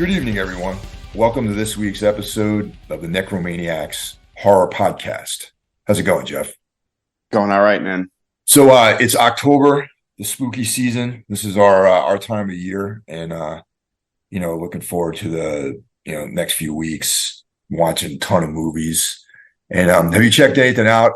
Good evening, everyone. Welcome to this week's episode of the Necromaniacs Horror Podcast. How's it going, Jeff? Going all right, man. So it's October, the spooky season. This is our time of year, and looking forward to the next few weeks. Watching a ton of movies. And have you checked anything out?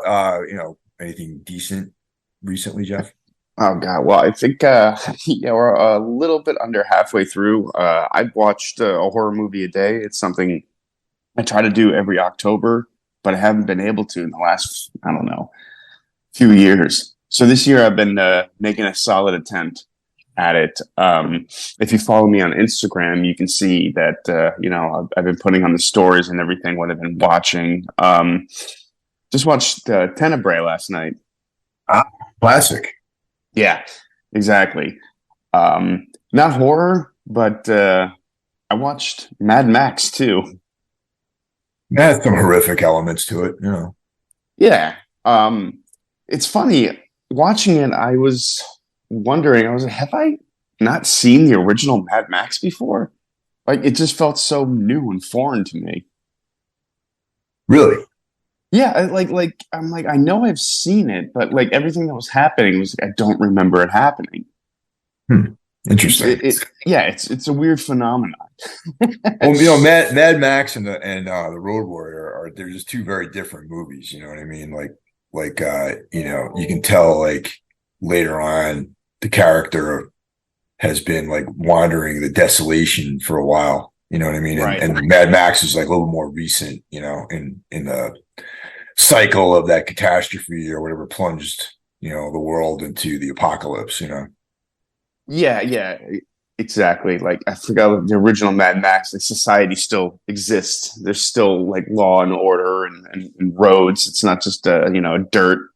Anything decent recently, Jeff? Oh God. Well, I think we're a little bit under halfway through. I've watched a horror movie a day. It's something I try to do every October, but I haven't been able to in the last, few years. So this year I've been making a solid attempt at it. If you follow me on Instagram, you can see that I've been putting on the stories and everything what I've been watching. Just watched Tenebrae last night. Classic. Yeah, exactly. Not horror, but I watched Mad Max too. Has some horrific elements to it, Yeah. It's funny watching it. I was wondering. Have I not seen the original Mad Max before? Like, it just felt so new and foreign to me. Really? Yeah, I'm like, I know I've seen it, but like everything that was happening was like, I don't remember it happening. Interesting. It's a weird phenomenon. Well, Mad Max and the Road Warrior they're just two very different movies. You know what I mean? You can tell like later on the character has been like wandering the desolation for a while. You know what I mean? Right. And Mad Max is like a little more recent. In the cycle of that catastrophe or whatever plunged the world into the apocalypse. Yeah, exactly. Like, I forgot the original Mad Max. Like, society still exists. There's still like law and order and roads. It's not just dirt.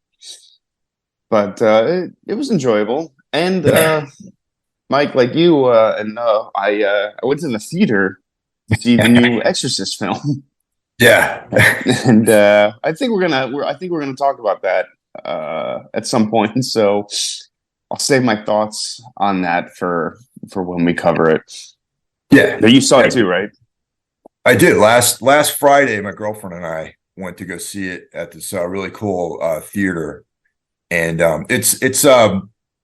But it was enjoyable. And Mike, like you, I went to the theater to see the new Exorcist film. Yeah. And I think we're gonna talk about that at some point. So I'll save my thoughts on that for when we cover it. Yeah. But you saw it too, right? I did. Last Friday, my girlfriend and I went to go see it at this really cool theater. And it's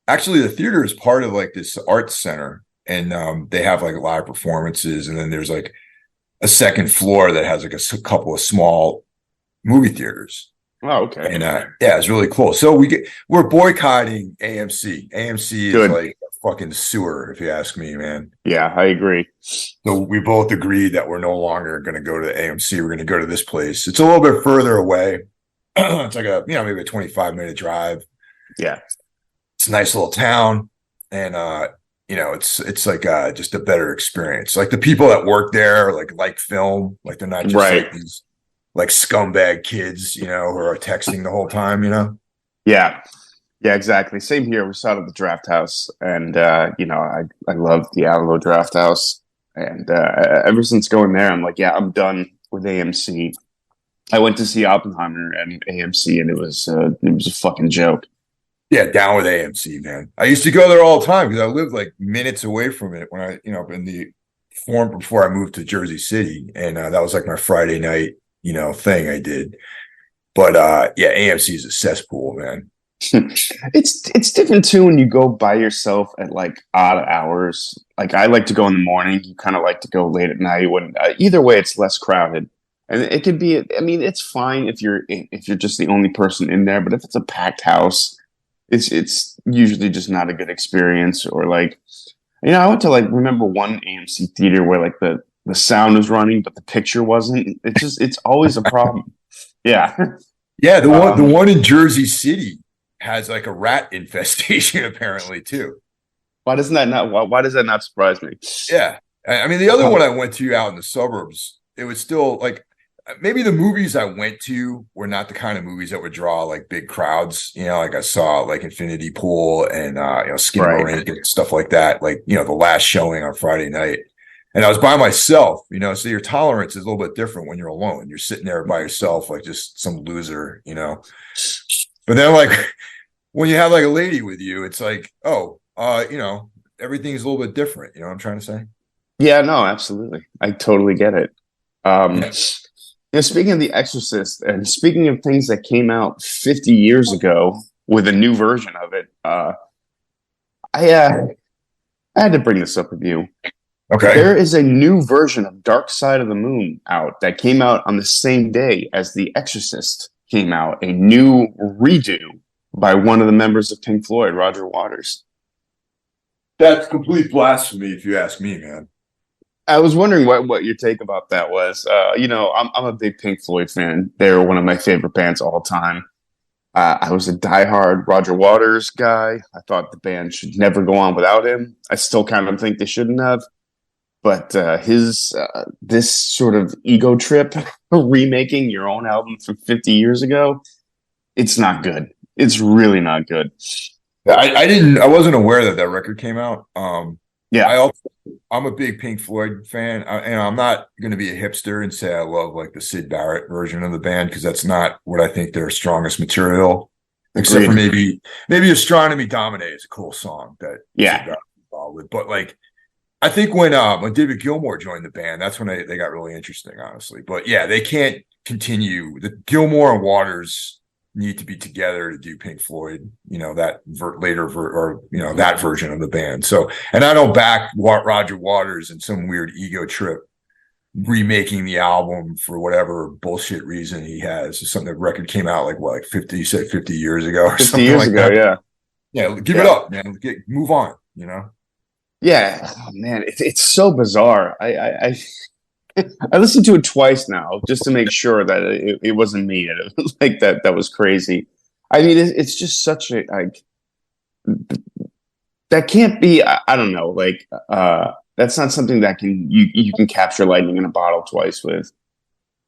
actually the theater is part of like this arts center, and they have like a lot of performances, and then there's like a second floor that has like a couple of small movie theaters. Oh, okay. And it's really cool. So we're boycotting AMC. AMC is like a fucking sewer, if you ask me, man. Yeah, I agree. So we both agreed that we're no longer going to go to AMC. We're going to go to this place. It's a little bit further away. It's like maybe a 25-minute drive. Yeah. It's a nice little town. And it's like just a better experience. Like the people that work there like film, like they're not just like these like scumbag kids, who are texting the whole time, Yeah, exactly. Same here. We saw it at the Draft House, and I love the Alamo Draft House, and ever since going there, I'm like, I'm done with AMC. I went to see Oppenheimer at AMC, and it was a fucking joke. Yeah, down with AMC, man. I used to go there all the time because I lived like minutes away from it when I, in the form before I moved to Jersey City, and that was like my Friday night, thing I did. But AMC is a cesspool, man. It's different too when you go by yourself at like odd hours. Like, I like to go in the morning. You kind of like to go late at night. When either way, it's less crowded, and it could be. I mean, it's fine if you're just the only person in there. But if it's a packed house, it's usually just not a good experience. Or like, I went to remember one AMC theater where like the sound was running, but the picture wasn't. It's always a problem. Yeah. Yeah. The one in Jersey City has like a rat infestation apparently too. Why does that not surprise me? Yeah. I mean, the other one I went to out in the suburbs, it was still like, maybe the movies I went to were not the kind of movies that would draw like big crowds. Like I saw like Infinity Pool and Skinamarink and stuff like that. Like, the last showing on Friday night. And I was by myself, so your tolerance is a little bit different when you're alone. You're sitting there by yourself, like just some loser, But then like when you have like a lady with you, it's like, everything's a little bit different. You know what I'm trying to say? Yeah, no, absolutely. I totally get it. Yeah. Speaking of The Exorcist, and speaking of things that came out 50 years ago with a new version of it, I I had to bring this up with you. Okay. There is a new version of Dark Side of the Moon out that came out on the same day as The Exorcist came out, a new redo by one of the members of Pink Floyd, Roger Waters. That's complete blasphemy, if you ask me, man. I was wondering what your take about that was. I'm a big Pink Floyd fan. They're one of my favorite bands all time. I was a diehard Roger Waters guy. I thought the band should never go on without him. I still kind of think they shouldn't have. But his this sort of ego trip, remaking your own album from 50 years ago, it's not good. It's really not good. I wasn't aware that that record came out. Yeah, I'm a big Pink Floyd fan, and I'm not going to be a hipster and say I love like the Sid Barrett version of the band because that's not what I think their strongest material. Except for agreed. maybe Astronomy Domine is a cool song that Sid Yeah, Barrett was involved with. But like I think when David Gilmour joined the band, that's when they got really interesting, honestly. But yeah, they can't continue. The Gilmour and Waters need to be together to do Pink Floyd. You know that or that version of the band. So, and I don't back Roger Waters and some weird ego trip remaking the album for whatever bullshit reason he has. It's something that record came out like 50, you said 50 years ago or 50 something years like ago. that. Yeah, Yeah, give it yeah. up, man. Move on. Yeah, oh, man, it's so bizarre. I listened to it twice now just to make sure that it wasn't me. And it was like that was crazy. I mean, it's just such a like that can't be. I don't know. Like that's not something that you can capture lightning in a bottle twice with.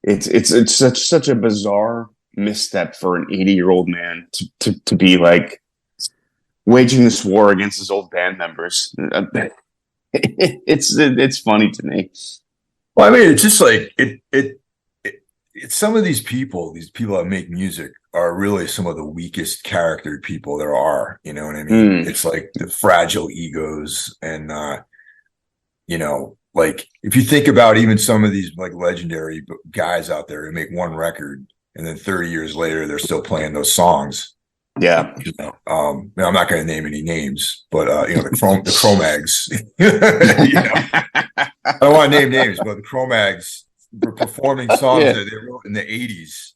It's such a bizarre misstep for an 80-year-old man to be like waging this war against his old band members. It's funny to me. Well, I mean, it's just like it's some of these people that make music are really some of the weakest charactered people there are. You know what I mean? Mm, It's like the fragile egos and like if you think about even some of these like legendary guys out there who make one record and then 30 years later they're still playing those songs. yeah, I'm not going to name any names, but the Cro-Mags. I don't want to name names, but the Cro-Mags were performing songs yeah. that they wrote in the 80s,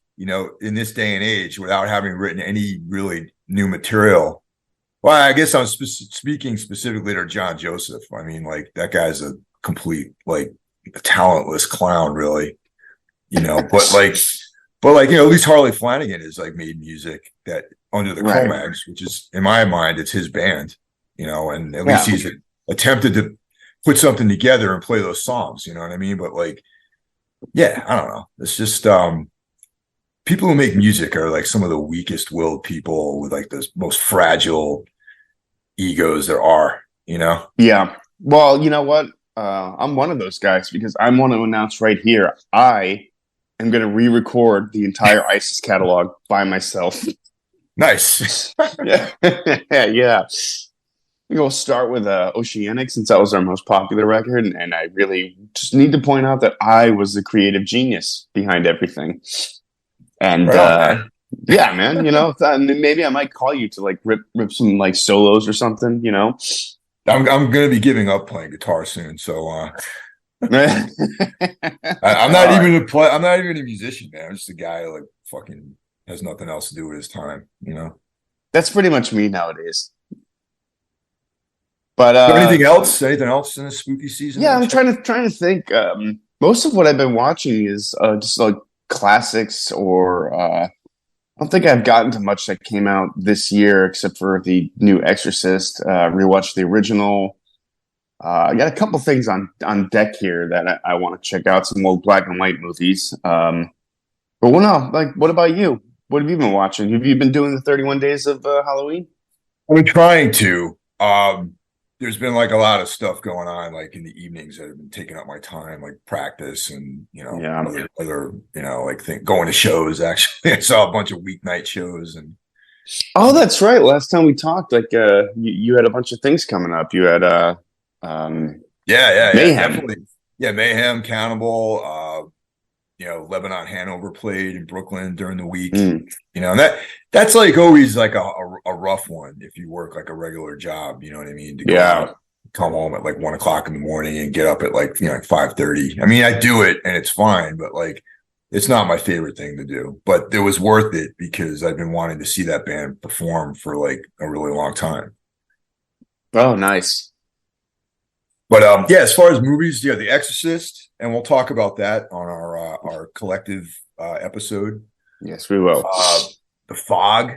in this day and age without having written any really new material. Well, I guess I'm speaking specifically to John Joseph. I mean, like that guy's a complete, like, talentless clown, really, but at least Harley Flanagan has like made music that under the Right. Cro-Mags, which is in my mind, it's his band, and at least Yeah. he's attempted to put something together and play those songs, you know what I mean? But like, yeah, I don't know. It's just people who make music are like some of the weakest willed people with like the most fragile egos there are. Yeah. Well, you know what? I'm one of those guys because I want to announce right here. I am going to re-record the entire ISIS catalog by myself. Nice. Yeah. Yeah. We'll start with Oceanic since that was our most popular record, and I really just need to point out that I was the creative genius behind everything. And Right on, man. yeah, man, maybe I might call you to like rip some like solos or something. I'm gonna be giving up playing guitar soon, so All I'm not right. even a play. I'm not even a musician, man. I'm just a guy who like fucking has nothing else to do with his time. That's pretty much me nowadays. But So anything else? Anything else in the spooky season? yeah, I'm trying to think. Most of what I've been watching is just like classics, or I don't think I've gotten to much that came out this year except for the new Exorcist. Rewatched the original. I got a couple things on deck here that I want to check out. Some old black and white movies. But no, like, what about you? What have you been watching? Have you been doing the 31 days of Halloween? I'm trying to. There's been like a lot of stuff going on, like in the evenings that have been taking up my time, like practice and Yeah. other like going to shows. Actually, I saw a bunch of weeknight shows and Oh, that's right. Last time we talked, like you had a bunch of things coming up. You had Yeah, Mayhem. definitely. Yeah, Mayhem, Cannibal, Lebanon Hanover played in Brooklyn during the week. Mm. And that's like always like a rough one if you work like a regular job, you know what I mean? To go Yeah. out, come home at like 1 o'clock in the morning and get up at like 5:30. I mean, I do it and it's fine, but like it's not my favorite thing to do. But it was worth it because I've been wanting to see that band perform for like a really long time. Oh, nice. But yeah, as far as movies, The Exorcist, and we'll talk about that on our collective episode. Yes, we will. The Fog,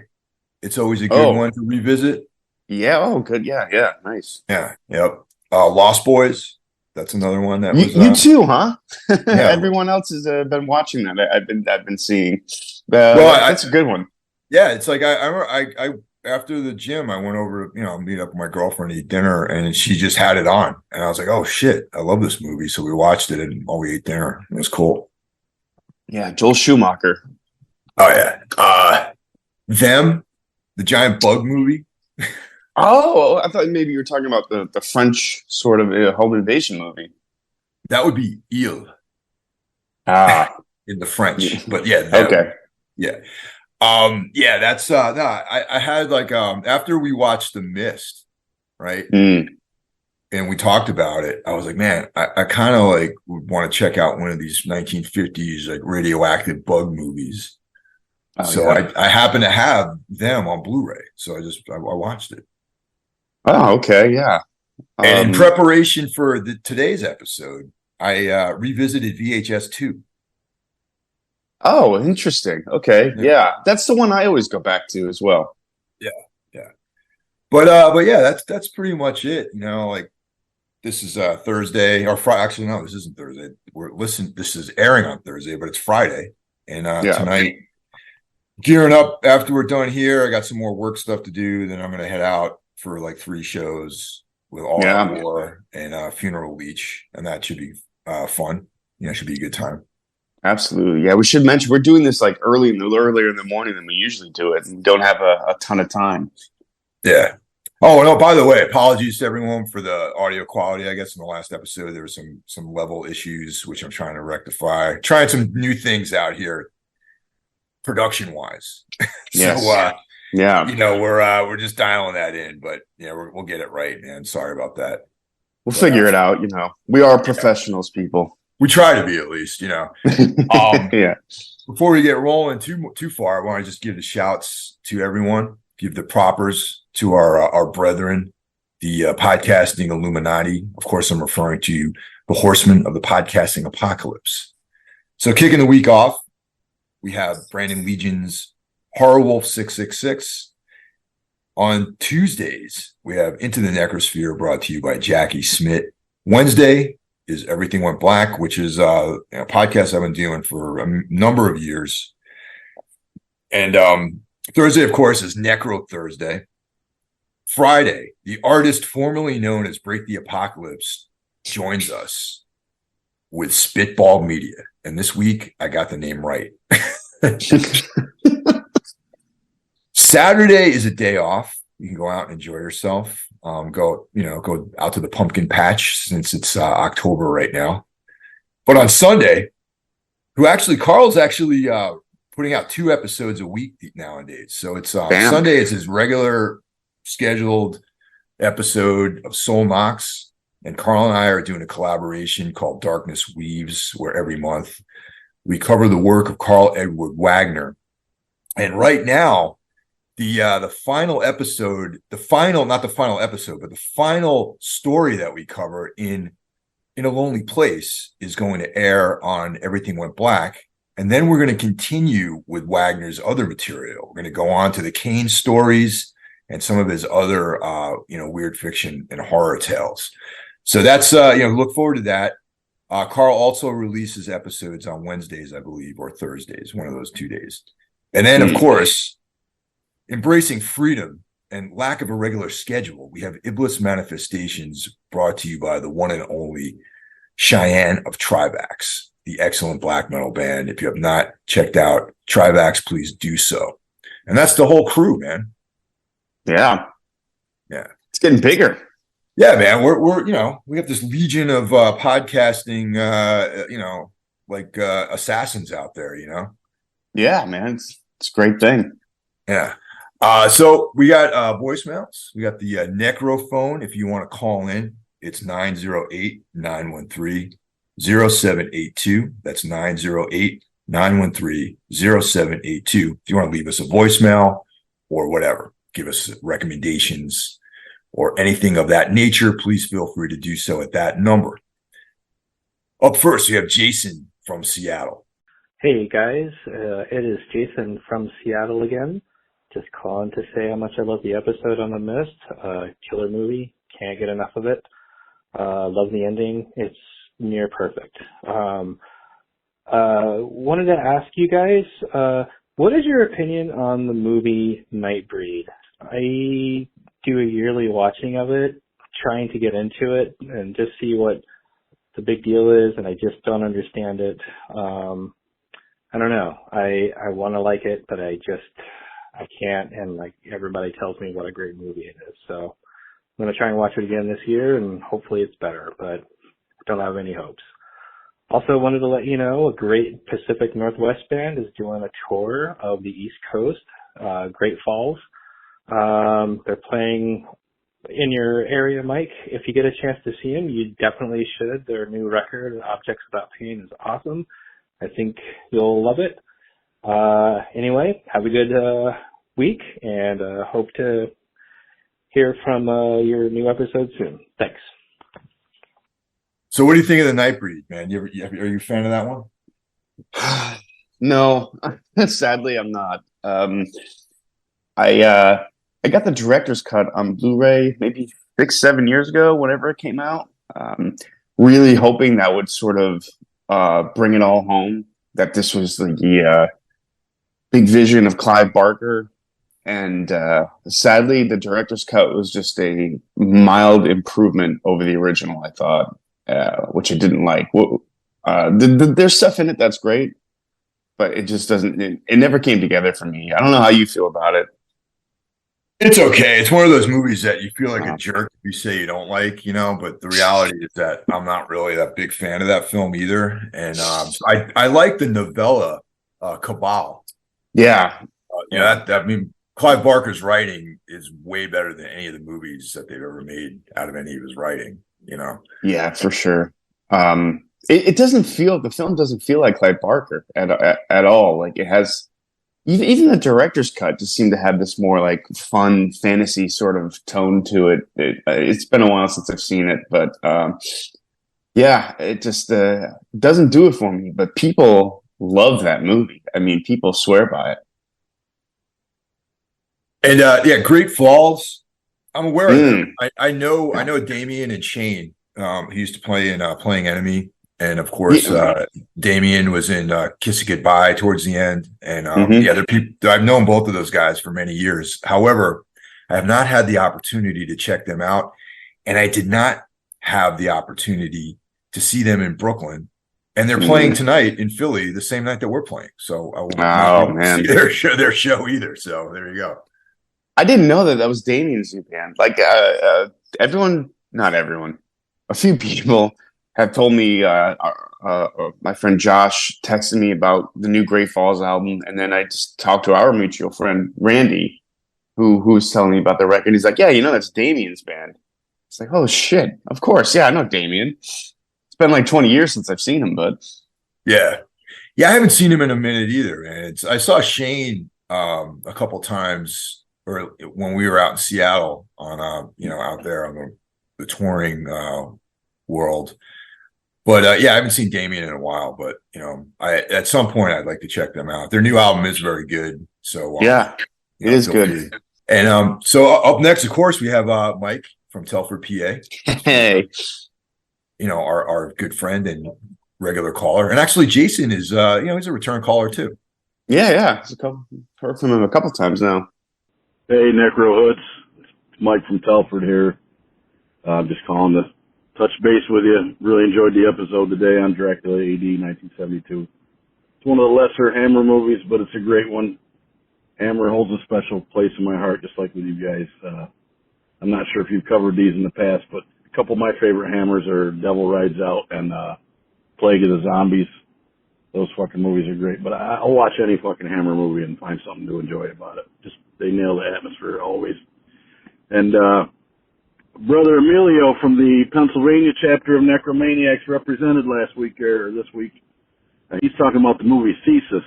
it's always a good Oh, one to revisit. yeah. Oh, good. Yeah, yeah. Nice. Yeah, yep. Lost Boys, that's another one that was. You too, huh? Yeah, Everyone else has been watching that. I've been seeing. well, That's a good one. yeah, it's like I remember I after the gym I went over to meet up with my girlfriend, eat dinner, and she just had it on, and I was like, oh shit, I love this movie. So we watched it and while we ate dinner. It was cool. Yeah, Joel Schumacher. Oh yeah, them, the giant bug movie. Oh, I thought maybe you were talking about the French sort of home invasion movie. That would be Il Ah, in the yeah. French, but yeah, them. Okay. Yeah. Yeah, that's no, I had like after we watched The Mist, right? Mm. And we talked about it, I was like, man, I kind of like would want to check out one of these 1950s like radioactive bug movies. Oh, So yeah. I happen to have them on Blu-ray. So I watched it. Oh, okay. Yeah. And in Um, preparation for today's episode, I revisited VHS 2. oh, interesting. Okay. Yeah. Yeah. That's the one I always go back to as well. Yeah. Yeah. But yeah, that's pretty much it. Like this is Thursday or Friday. Actually, no, this isn't Thursday. This is airing on Thursday, but it's Friday. And Yeah. tonight, gearing up after we're done here, I got some more work stuff to do. Then I'm gonna head out for like 3 shows with All Out Yeah. War and Funeral Leech, and that should be fun. Should be a good time. Absolutely. Yeah. We should mention we're doing this like earlier in the morning than we usually do it, and we don't have a ton of time. Yeah. Oh, no, by the way, apologies to everyone for the audio quality. I guess in the last episode there were some level issues which I'm trying to rectify. Trying some new things out here production wise. Yes. So Yeah. we're just dialing that in, but yeah, we'll get it right, man. Sorry about that. We'll But, figure it out. We are professionals, people. we try to be at least. Yeah. Before we get rolling too far, I want to just give the shouts to everyone, give the propers to our brethren, the podcasting Illuminati. Of course, I'm referring to the horsemen of the podcasting apocalypse. So kicking the week off, we have Brandon Legion's Horror Wolf 666. On Tuesdays, we have Into the Necrosphere brought to you by Jackie Smith. Wednesday is Everything Went Black, which is a podcast I've been doing for a number of years. And Thursday, of course, is Necro Thursday. Friday, the artist formerly known as Break the Apocalypse joins us with Spitball Media. And this week, I got the name right. Saturday is a day off. You can go out and enjoy yourself. Go out to the pumpkin patch since it's October right now. But on Sunday, Carl's actually putting out 2 episodes a week nowadays. So it's Sunday is his regular scheduled episode of Soul Knocks, and Carl and I are doing a collaboration called Darkness Weaves, where every month we cover the work of Carl Edward Wagner. And right now, the final episode, not the final episode, but the final story that we cover in a Lonely Place is going to air on Everything Went Black. And then we're going to continue with Wagner's other material. We're going to go on to the Kane stories and some of his other, weird fiction and horror tales. So that's, look forward to that. Carl also releases episodes on Wednesdays, I believe, or Thursdays, one of those 2 days. And then, of course, embracing freedom and lack of a regular schedule, we have Iblis Manifestations brought to you by the one and only Cheyenne of Trivax, the excellent black metal band. If you have not checked out Trivax, please do so. And that's the whole crew, man. Yeah. Yeah. It's getting bigger. Yeah, man, we're we have this legion of podcasting, like assassins out there, Yeah, man, it's a great thing. Yeah. So we got voicemails. We got the Necro phone. If you want to call in, it's 908-913-0782. That's 908-913-0782. If you want to leave us a voicemail or whatever, give us recommendations or anything of that nature, please feel free to do so at that number. Up first, we have Jason from Seattle. Hey guys, it is Jason from Seattle again. Just calling to say how much I love the episode on The Mist. Killer movie, can't get enough of it. Love the ending, it's near perfect. Wanted to ask you guys, what is your opinion on the movie Nightbreed? I do a yearly watching of it, trying to get into it and just see what the big deal is, and I just don't understand it. I don't know. I want to like it, but I can't. And like everybody tells me what a great movie it is. So I'm going to try and watch it again this year and hopefully it's better, but don't have any hopes. Also wanted to let you know a great Pacific Northwest band is doing a tour of the East Coast, Great Falls. They're playing in your area, Mike. If you get a chance to see them, you definitely should. Their new record, Objects Without Pain, is awesome. I think you'll love it. Anyway, have a good week, and hope to hear from your new episode soon. Thanks. So what do you think of the Nightbreed, man? Are you a fan of that one? No, sadly, I'm not. I got the director's cut on Blu-ray maybe 6-7 years ago, whenever it came out. Really hoping that would sort of bring it all home. That this was the big vision of Clive Barker, and sadly, the director's cut was just a mild improvement over the original. I thought, which I didn't like. There's stuff in it that's great, but it just doesn't. It never came together for me. I don't know how you feel about it. It's okay. It's one of those movies that you feel like a jerk if you say you don't like, but the reality is that I'm not really that big fan of that film either. And I like the novella Cabal. Yeah. I mean, Clive Barker's writing is way better than any of the movies that they've ever made out of any of his writing, Yeah, for sure. It doesn't feel, the film doesn't feel like Clive Barker at all. Like it has. Even the director's cut just seemed to have this more like fun fantasy sort of tone to it. It's been a while since I've seen it, but yeah, it just doesn't do it for me. But people love that movie. I mean, people swear by it. And yeah, Great Falls. I'm aware of them. I know Damien and Shane. He used to play in Playing Enemy. And of course, Damien was in Kiss It Goodbye towards the end. And yeah, they're people. I've known both of those guys for many years. However, I have not had the opportunity to check them out, and I did not have the opportunity to see them in Brooklyn. And they're playing tonight in Philly the same night that we're playing. So I will not see their show either. So there you go. I didn't know that was Damien's new band. Like everyone, not everyone, a few people have told me, my friend Josh texted me about the new Great Falls album, and then I just talked to our mutual friend Randy, who was telling me about the record. He's like, "Yeah, that's Damien's band." It's like, "Oh shit, of course, yeah, I know Damien. It's been like 20 years since I've seen him, but yeah, I haven't seen him in a minute either, man. I saw Shane a couple times, or when we were out in Seattle on out there on the touring world." But yeah, I haven't seen Damien in a while. But at some point I'd like to check them out. Their new album is very good. So yeah, it is good. And so up next, of course, we have Mike from Telford, PA. Hey, our good friend and regular caller. And actually, Jason is he's a return caller too. Yeah. Heard from him a couple times now. Hey, Necro Hoods. Mike from Telford here. I'm just calling to touch base with you. Really enjoyed the episode today on Dracula AD 1972. It's one of the lesser Hammer movies, but it's a great one. Hammer holds a special place in my heart, just like with you guys. I'm not sure if you've covered these in the past, but a couple of my favorite Hammers are Devil Rides Out and Plague of the Zombies. Those fucking movies are great, but I'll watch any fucking Hammer movie and find something to enjoy about it. Just, they nail the atmosphere always. And Brother Emilio from the Pennsylvania chapter of Necromaniacs represented last week, or this week. He's talking about the movie Thesis.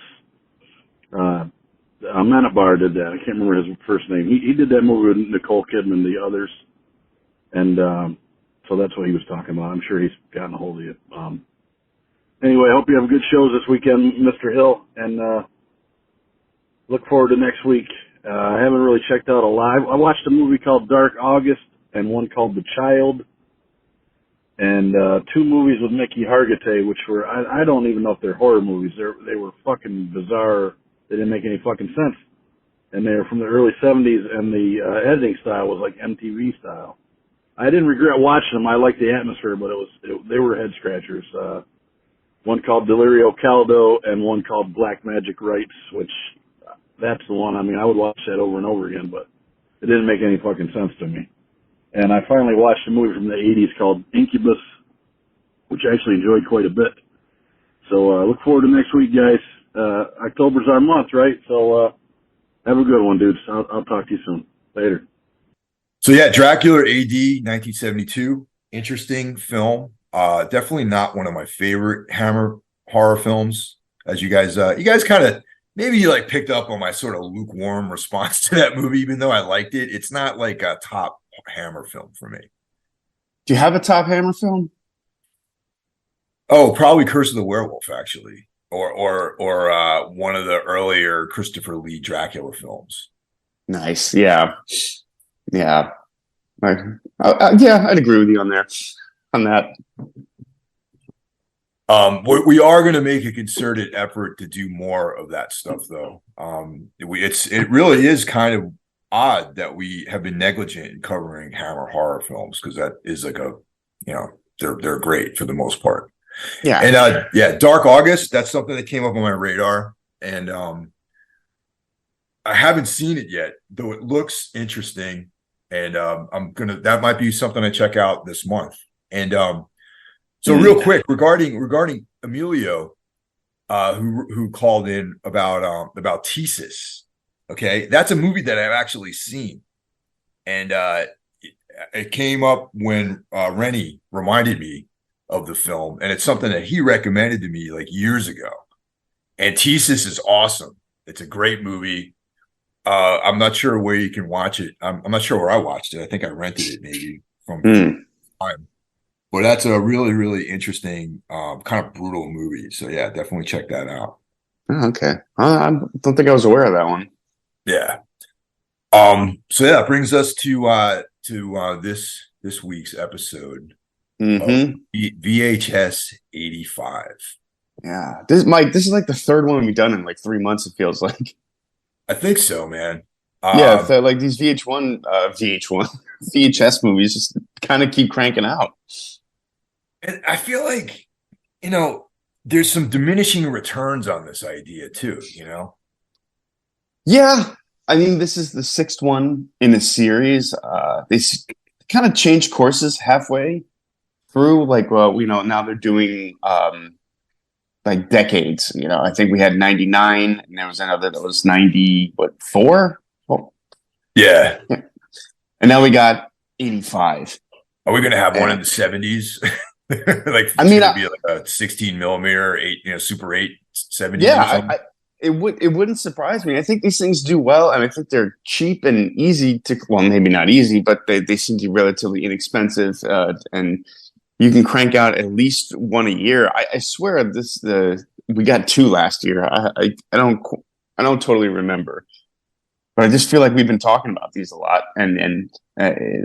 Amenabar did that. I can't remember his first name. He did that movie with Nicole Kidman, the others. And so that's what he was talking about. I'm sure he's gotten a hold of you. Anyway, I hope you have good shows this weekend, Mr. Hill, and look forward to next week. I haven't really checked out a live. I watched a movie called Dark August and one called The Child, and 2 movies with Mickey Hargitay, which were, I don't even know if they're horror movies. They were fucking bizarre. They didn't make any fucking sense. And they were from the early 70s, and the editing style was like MTV style. I didn't regret watching them. I liked the atmosphere, but they were head scratchers. One called Delirio Caldo and one called Black Magic Rites, which that's the one. I mean, I would watch that over and over again, but it didn't make any fucking sense to me. And I finally watched a movie from the 80s called Incubus, which I actually enjoyed quite a bit. So look forward to next week, guys. October's our month, right? So have a good one, dudes. I'll talk to you soon. Later. So yeah, Dracula AD 1972. Interesting film. Definitely not one of my favorite Hammer horror films. As you guys kind of maybe like picked up on my sort of lukewarm response to that movie, even though I liked it. It's not like a top Hammer film for me. Do you have a top Hammer film? Oh, probably Curse of the Werewolf, actually, or one of the earlier Christopher Lee Dracula films. Nice, yeah. Yeah, I'd agree with you on that. We are going to make a concerted effort to do more of that stuff, though. It really is kind of odd that we have been negligent in covering Hammer horror films, because that is like they're great for the most part. Yeah, and Dark August, that's something that came up on my radar, and I haven't seen it yet, though it looks interesting, and that might be something I check out this month. And so real quick regarding Emilio, who called in about Thesis. Okay, that's a movie that I've actually seen, and it came up when Rennie reminded me of the film, and it's something that he recommended to me like years ago. And Thesis is awesome. It's a great movie. I'm not sure where you can watch it. I'm not sure where I watched it. I think I rented it maybe from time. But that's a really, really interesting, kind of brutal movie. So yeah, definitely check that out. Oh, okay. I don't think I was aware of that one. Yeah. So yeah, it brings us to this week's episode of VHS 85. Yeah. Mike, this is like the third one we've done in like 3 months, it feels like. I think so, man. Yeah, like these VHS movies just kind of keep cranking out. And I feel like, there's some diminishing returns on this idea too, Yeah. I mean, this is the 6th one in the series. They kind of changed courses halfway through. Like, well, now they're doing like decades. I think we had 99, and there was another that was 4? Well, yeah. And now we got 85. Are we going to have one in the 70s? Like, I mean, be like a 16 millimeter, 8, Super 8, 70. Yeah, it wouldn't surprise me. I think these things do well, and I think they're cheap and easy to. Well, maybe not easy, but they seem to be relatively inexpensive, and you can crank out at least one a year. I swear we got 2 last year. I don't totally remember, but I just feel like we've been talking about these a lot, and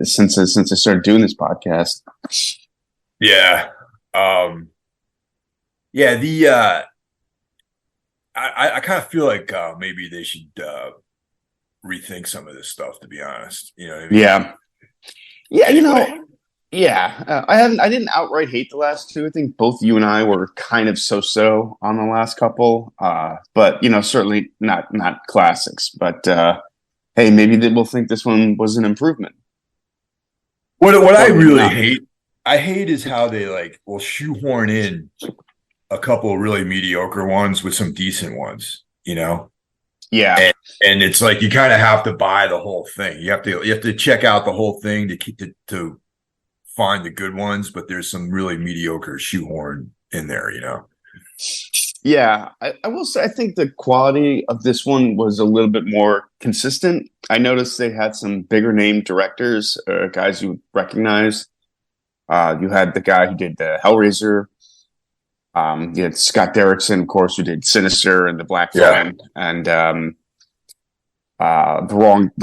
since I started doing this podcast. Yeah. I kind of feel like maybe they should rethink some of this stuff, to be honest. You know what I mean? Yeah. I didn't outright hate the last 2. I think both you and I were kind of so on the last couple, but certainly not classics. But hey, maybe we'll think this one was an improvement. What I Or maybe really not. hate is how they like will shoehorn in a couple of really mediocre ones with some decent ones, you know? Yeah. And it's like you kind of have to buy the whole thing. You have to check out the whole thing to keep to find the good ones, but there's some really mediocre shoehorn in there, you know? Yeah, I will say I think the quality of this one was a little bit more consistent. I noticed they had some bigger name directors, guys you would recognize. You had the guy who did the Hellraiser. You had Scott Derrickson, of course, who did Sinister and the Black Yeah. Phone, and the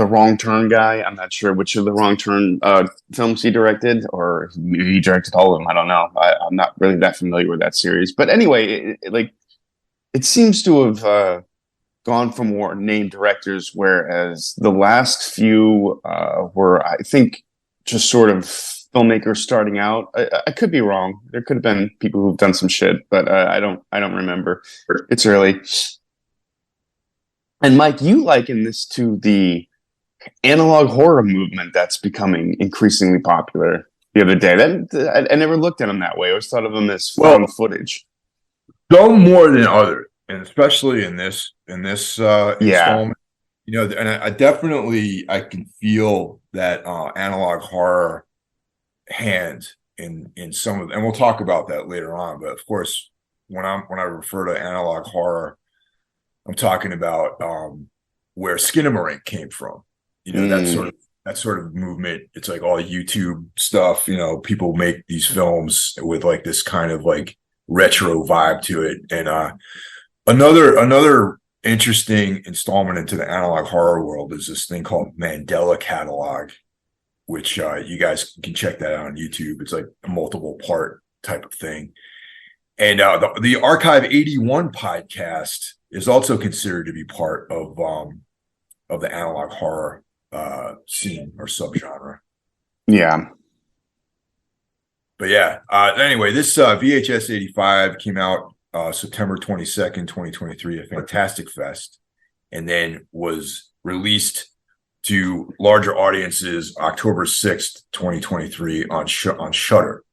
wrong turn guy. I'm not sure which of the wrong turn films he directed, or he directed all of them. I don't know. I'm not really that familiar with that series, but anyway, it seems to have gone for more named directors, whereas the last few were, I think, just sort of filmmakers starting out. I could be wrong. There could have been people who've done some shit, but I don't remember. It's early. And Mike, you liken this to the analog horror movement that's becoming increasingly popular the other day. I never looked at them that way. I always thought of them as found footage. Some more than others, and especially in this Yeah. installment, you know, and I definitely I can feel that analog horror hand in some of them, and we'll talk about that later on. But of course, when I refer to analog horror, I'm talking about where Skinamarink came from. You know, that sort of movement. It's like all YouTube stuff. You know, people make these films with like this kind of like retro vibe to it. And another interesting installment into the analog horror world is this thing called Mandela Catalog, which you guys can check that out on YouTube. It's like a multiple part type of thing. And the Archive 81 podcast is also considered to be part of the analog horror scene or subgenre. Yeah. But yeah, anyway, this VHS 85 came out September 22nd, 2023, a Fantastic Fest, and then was released to larger audiences October 6th, 2023 on Shudder.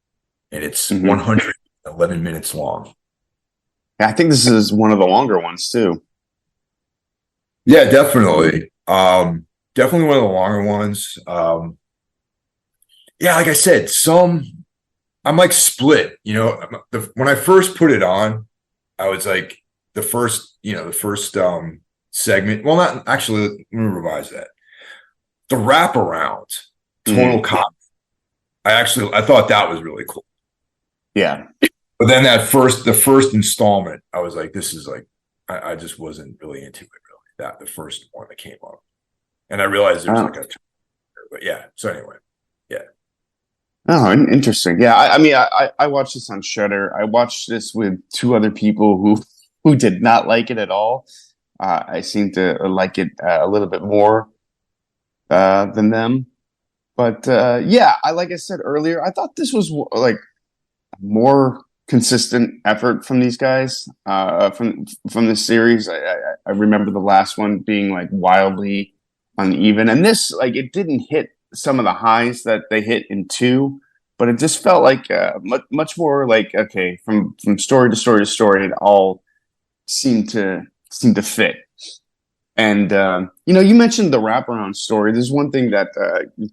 And it's 111 minutes long. I think this is one of the longer ones too. Yeah, definitely. Definitely one of the longer ones. Yeah, like I said, I'm like split, you know, when I first put it on, I was like the first segment. Well, not actually, let me revise that. The wraparound, Tonal Copy. I thought that was really cool. Yeah. But then the first installment, I was like, this is like, I just wasn't really into it, really. The first one that came up. And I realized there's like but yeah. So anyway, yeah. Oh, interesting. Yeah, I mean, I watched this on Shudder. I watched this with two other people who did not like it at all. I seem to like it a little bit more than them. But yeah, like I said earlier, I thought this was like more consistent effort from these guys from this series. I remember the last one being like wildly uneven, and this, like, it didn't hit some of the highs that they hit in 2, but it just felt like much more like, okay, from story to story to story, it all seemed to fit. And you know, you mentioned the wraparound story. There's one thing that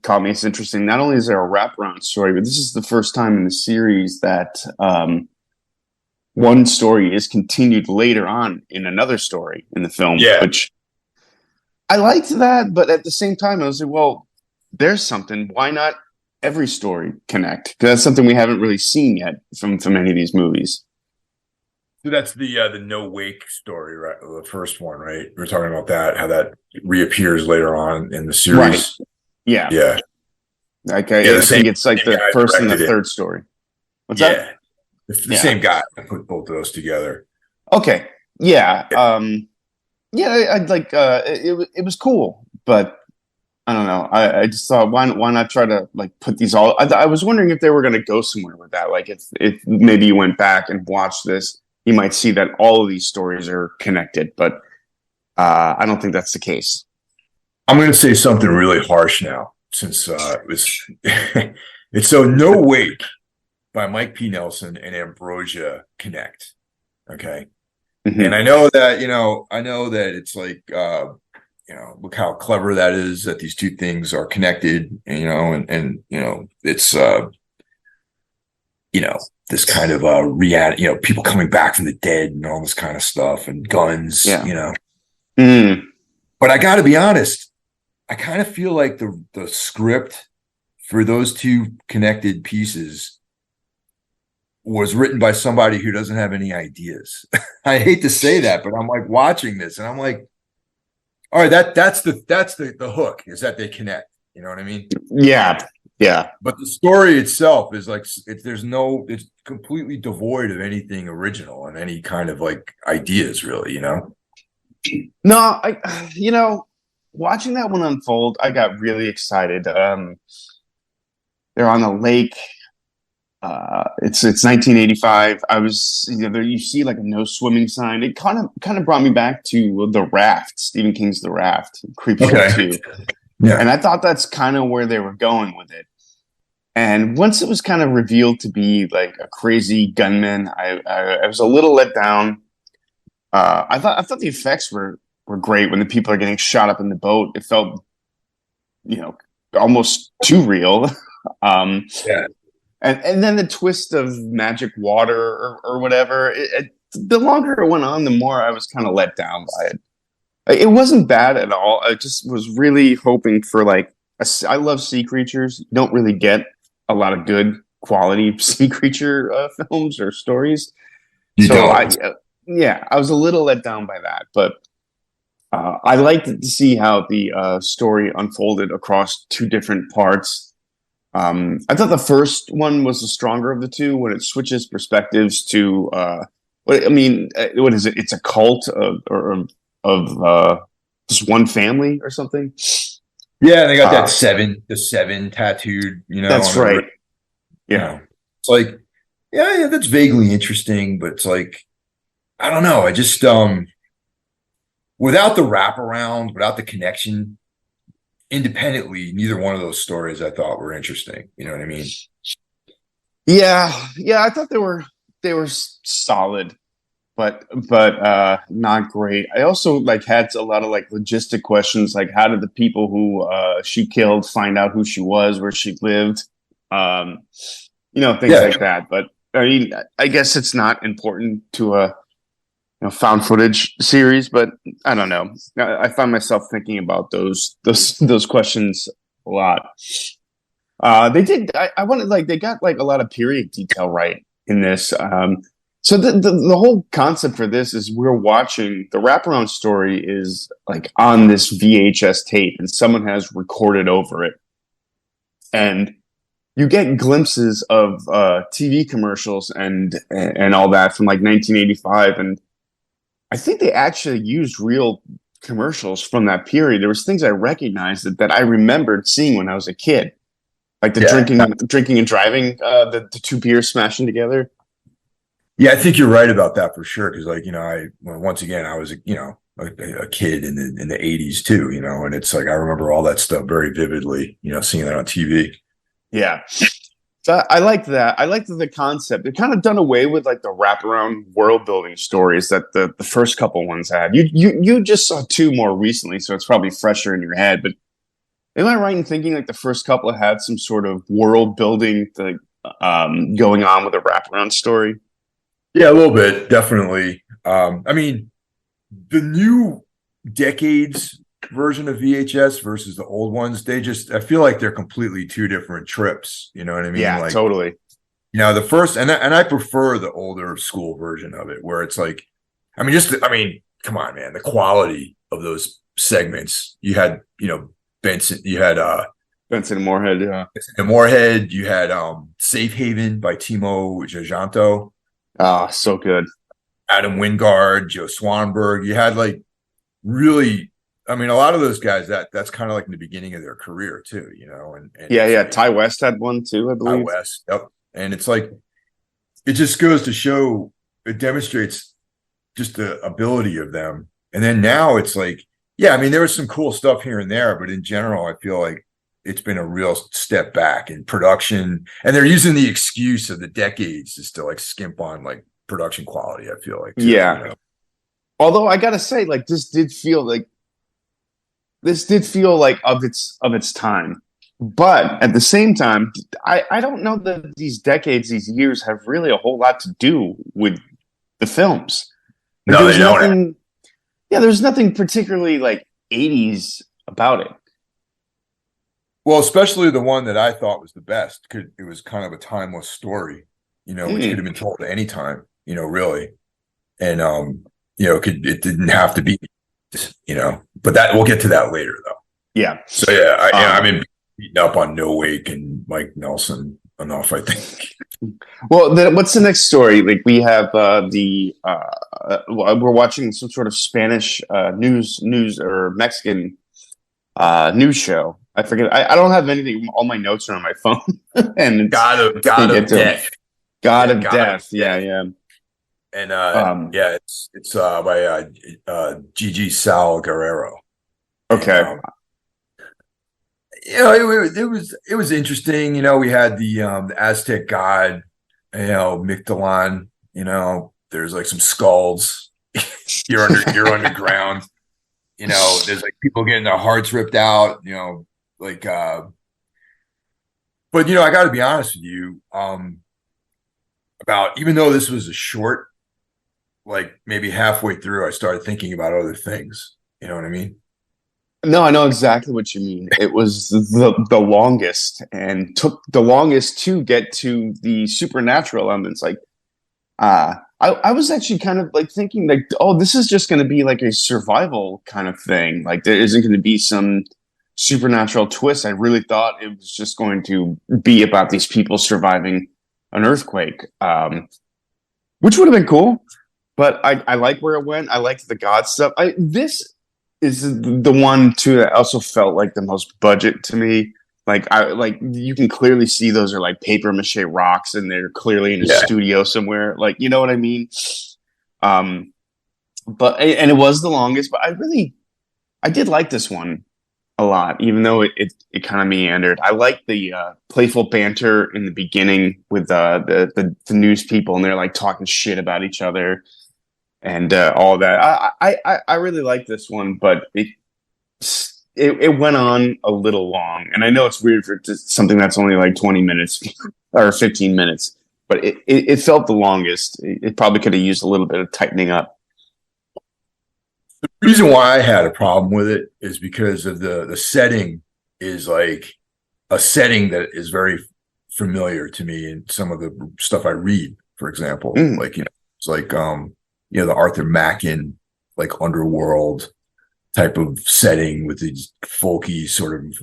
caught me as interesting. Not only is there a wraparound story, but this is the first time in the series that one story is continued later on in another story in the film. Yeah. Which I liked that, but at the same time, I was like, well, there's something. Why not every story connect? Because that's something we haven't really seen yet from any of these movies. So that's the No Wake story, right? The first one, right? We're talking about that, how that reappears later on in the series. Right. Yeah. Yeah. Like I think it's like the first and the third story. What's that? The same guy put both of those together. Okay. Yeah. Yeah. I'd like. It was cool, but I don't know. I just thought, why not try to like put these all? I was wondering if they were going to go somewhere with that. Like if maybe you went back and watched this, you might see that all of these stories are connected, but I don't think that's the case. I'm going to say something really harsh now. since it was it's so No Wake by Mike P. Nelson and Ambrosia connect. Okay. And I know that, it's like look how clever that is that these two things are connected, and it's this kind of reality, people coming back from the dead and all this kind of stuff and guns, But I got to be honest, I kind of feel like the script for those two connected pieces was written by somebody who doesn't have any ideas. I hate to say that, but I'm like watching this and I'm like, all right, that's the hook, is that they connect. You know what I mean? Yeah. But the story itself is like it's completely devoid of anything original and any kind of like ideas, really. No, watching that one unfold, I got really excited. They're on a lake. It's 1985. I was there. You see like a no swimming sign. It kind of brought me back to The Raft, Stephen King's The Raft, Creepshow 2. Yeah, and I thought that's kind of where they were going with it. And once it was kind of revealed to be like a crazy gunman, I was a little let down. I thought the effects were great when the people are getting shot up in the boat. It felt, almost too real. yeah. And then the twist of magic water or whatever. The longer it went on, the more I was kind of let down by it. It wasn't bad at all. I just was really hoping for I love sea creatures. You don't really get a lot of good quality sea creature films or stories. You so don't. I was a little let down by that, but I liked to see how the story unfolded across two different parts. I thought the first one was the stronger of the two when it switches perspectives to what is it? It's a cult of just one family or something. Yeah, they got the seven tattooed, That's right. Yeah. It's like, yeah, that's vaguely interesting, but it's like, I don't know. I just without the wraparound, without the connection, independently, neither one of those stories I thought were interesting. You know what I mean? Yeah. I thought they were solid, but not great. I also had a lot of logistic questions, like how did the people who she killed find out who she was, where she lived, things like that. But I mean, I guess it's not important to a found footage series, but I don't know. I find myself thinking about those questions a lot. They did. I wanted they got a lot of period detail right in this. So the whole concept for this is we're watching the wraparound story is on this VHS tape and someone has recorded over it, and you get glimpses of TV commercials and all that from 1985, and I think they actually used real commercials from that period. There was things I recognized that I remembered seeing when I was a kid, like the drinking and driving, the two beers smashing together. Yeah, I think you're right about that for sure. Because once again, I was a kid in the 80s too, and it's I remember all that stuff very vividly, seeing that on TV. Yeah. So I liked that. I liked the concept. They've kind of done away with the wraparound world building stories that the first couple ones had. You just saw two more recently, so it's probably fresher in your head. But am I right in thinking the first couple had some sort of world building going on with a wraparound story? Yeah, a little bit, definitely. I mean, the new Decades version of VHS versus the old ones, I feel like they're completely two different trips. You know what I mean? Yeah, totally. The first, and I prefer the older school version of it, where it's come on, man, the quality of those segments. You had, Benson, you had Benson and Moorhead, yeah. Benson and Moorhead, you had Safe Haven by Timo Giajanto. Ah, so good. Adam Wingard, Joe Swanberg. You had really, a lot of those guys that's kind of in the beginning of their career too, and yeah. Ty West had one too, I believe. Ty West, yep. And it's it just goes to show, it demonstrates just the ability of them. And then now it's there was some cool stuff here and there, but in general, I feel it's been a real step back in production, and they're using the excuse of the decades just to like skimp on like production quality. I feel like, too, Yeah. you know? Although I gotta say, like this did feel like of its time. But at the same time, I don't know that these decades, these years have really a whole lot to do with the films. Like, No, they don't. Nothing, yeah, there's nothing particularly like 80s about it. Well, especially the one that I thought was the best. It was kind of a timeless story, you know, which could have been told at any time, you know, really. And you know, it didn't have to be, you know, but that we'll get to that later though. Yeah. So yeah, I've been beaten up on No Wake and Mike Nelson enough, I think. Well, then what's the next story? Like we have we're watching some sort of Spanish news or Mexican news show. I forget. I don't have anything. All my notes are on my phone. And God of Death. God of Death. Yeah. And yeah, it's by Gigi Sal Guerrero. Okay. And, you know, it was interesting. You know, we had the Aztec god, you know, Mictlan. You know, there's like some skulls. you're underground. You know, there's like people getting their hearts ripped out. You know, like but you know, I got to be honest with you. About even though this was a short, like maybe halfway through, I started thinking about other things. You know what I mean? No, I know exactly what you mean. It was the longest and took the longest to get to the supernatural elements. Like, I was actually kind of like thinking like, oh, this is just going to be like a survival kind of thing. Like, there isn't going to be some supernatural twist. I really thought it was just going to be about these people surviving an earthquake, which would have been cool. But I like where it went. I liked the God stuff. This is the one too that also felt like the most budget to me. Like you can clearly see those are like paper mache rocks, and they're clearly in a studio somewhere. Like, you know what I mean? But and it was the longest. But I did like this one a lot, even though it kind of meandered. I like the playful banter in the beginning with the news people, and they're like talking shit about each other. And all that. I really like this one, but it went on a little long. And I know it's weird for something that's only like 20 minutes or 15 minutes, but it felt the longest. It probably could have used a little bit of tightening up. The reason why I had a problem with it is because of the setting is like a setting that is very familiar to me in some of the stuff I read, for example. Like, you know, it's like you know, the Arthur Machen, like underworld type of setting with these folky sort of,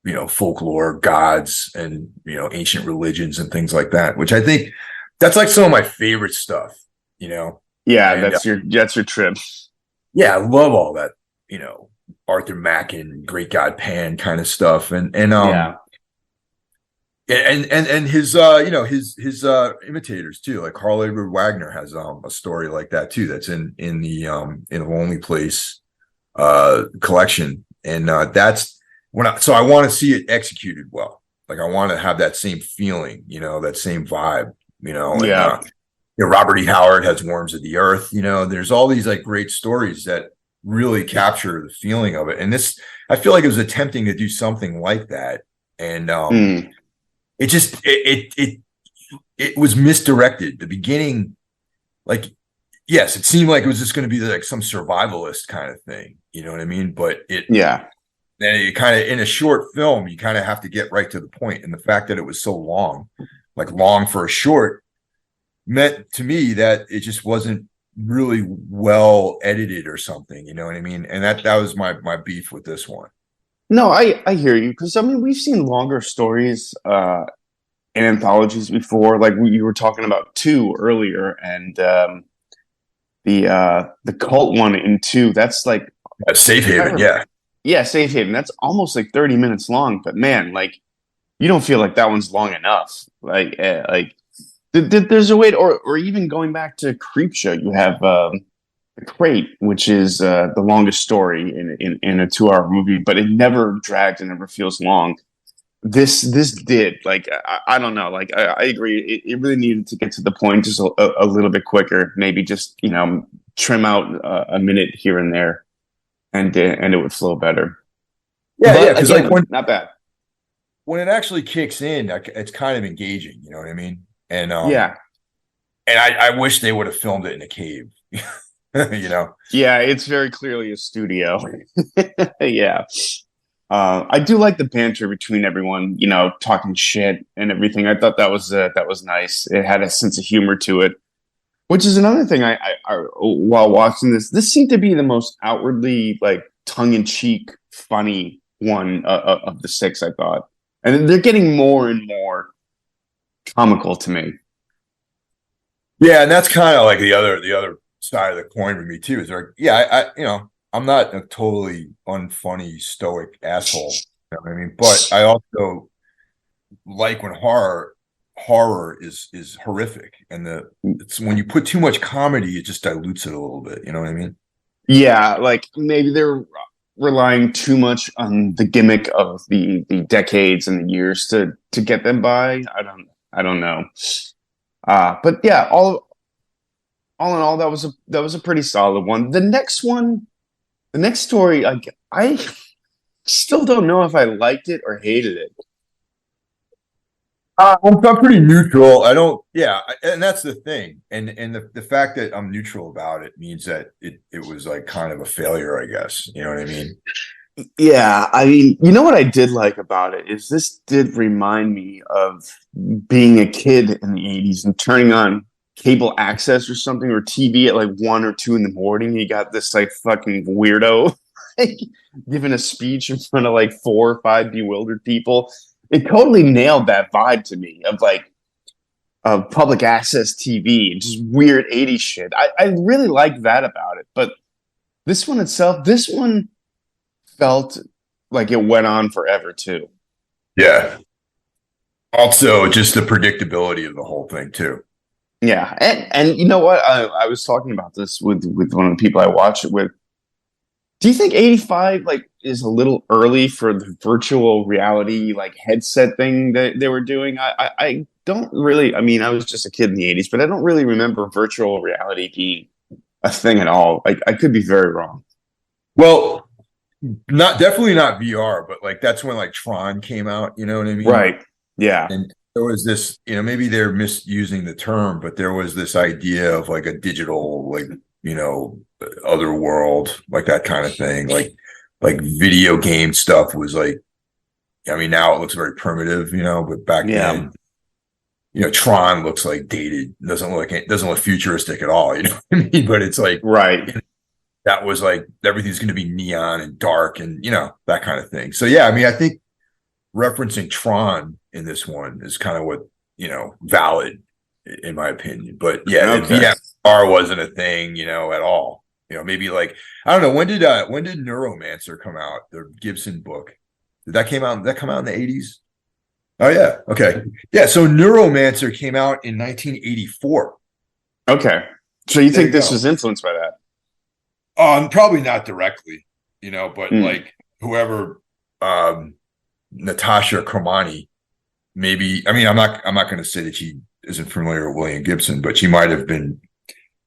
you know, folklore gods and, you know, ancient religions and things like that, which I think that's like some of my favorite stuff, you know? Yeah, and, that's your trip. Yeah, I love all that, you know, Arthur Machen, Great God Pan kind of stuff. And yeah. And his you know, his imitators too, like Karl Edward Wagner has a story like that too, that's in the in a Lonely Place collection. And that's so I want to see it executed well. Like, I want to have that same feeling, you know, that same vibe, you know. And, yeah. You know, Robert E. Howard has Worms of the Earth, you know. There's all these like great stories that really capture the feeling of it. And this, I feel like it was attempting to do something like that. And it just it was misdirected. The beginning, like, yes, it seemed like it was just going to be like some survivalist kind of thing, you know what I mean? But then it kind of, in a short film, you kind of have to get right to the point. And the fact that it was so long, like long for a short, meant to me that it just wasn't really well edited or something, you know what I mean? And that was my beef with this one. No, I hear you, because I mean, we've seen longer stories in anthologies before. Like you were talking about 2 earlier, and the cult one in 2. That's like Safe Haven, yeah, Safe Haven. That's almost like 30 minutes long. But man, like, you don't feel like that one's long enough. Like there's a way to, or even going back to Creepshow, you have the Crate, which is the longest story in a 2 hour movie, but it never drags and never feels long. This did, like, I don't know, like I agree, it really needed to get to the point just a little bit quicker, maybe just trim out a minute here and there, and it would flow better. Yeah, because like not bad. When it actually kicks in, it's kind of engaging. You know what I mean? And Yeah. And I wish they would have filmed it in a cave. Yeah, it's very clearly a studio. Yeah. I do like the banter between everyone, talking shit and everything. I thought that was nice. It had a sense of humor to it, which is another thing. I while watching this seemed to be the most outwardly like tongue-in-cheek, funny one of the six, I thought, and they're getting more and more comical to me. Yeah, and that's kind of like the other side of the coin for me too. Is like, yeah, I'm not a totally unfunny stoic asshole. You know what I mean? But I also like when horror is horrific, and it's when you put too much comedy, it just dilutes it a little bit. You know what I mean? Yeah, like maybe they're relying too much on the gimmick of the decades and the years to get them by. I don't know. But yeah, all in all, that was a pretty solid one. The next story, like, I still don't know if I liked it or hated it. I'm pretty neutral. I don't, yeah, and that's the thing. And the fact that I'm neutral about it means that it was like kind of a failure, I guess. You know what I mean? Yeah, I mean, you know what I did like about it is this did remind me of being a kid in the 80s and turning on cable access or something, or TV at like 1 or 2 in the morning. You got this like fucking weirdo like, giving a speech in front of like 4 or 5 bewildered people. It totally nailed that vibe to me of like public access TV, just weird 80s shit. I really like that about it. But this one felt like it went on forever too. Yeah. Also, just the predictability of the whole thing too. Yeah, and you know what? I was talking about this with one of the people I watch it with. Do you think 85 like is a little early for the virtual reality like headset thing that they were doing? I don't really. I mean, I was just a kid in the 80s, but I don't really remember virtual reality being a thing at all. I could be very wrong. Well, definitely not VR, but like that's when like Tron came out. You know what I mean? Right. Yeah. And there was this, maybe they're misusing the term, but there was this idea of like a digital, like, other world, like that kind of thing. Like video game stuff was like, I mean, now it looks very primitive, but back then, Tron looks like dated, doesn't look futuristic at all, you know what I mean? But it's like, right. That was like, everything's going to be neon and dark and, that kind of thing. So, yeah, I mean, I think referencing Tron in this one is kind of what, valid in my opinion. But yeah, okay. VR wasn't a thing, at all. Maybe like, I don't know, when did Neuromancer come out? The Gibson book. Did that come out in the 80s? Oh yeah. Okay. Yeah, so Neuromancer came out in 1984. Okay. So you think this was influenced by that? Probably not directly, but like whoever Natasha Cromani, maybe. I mean, I'm not going to say that she isn't familiar with William Gibson, but she might have been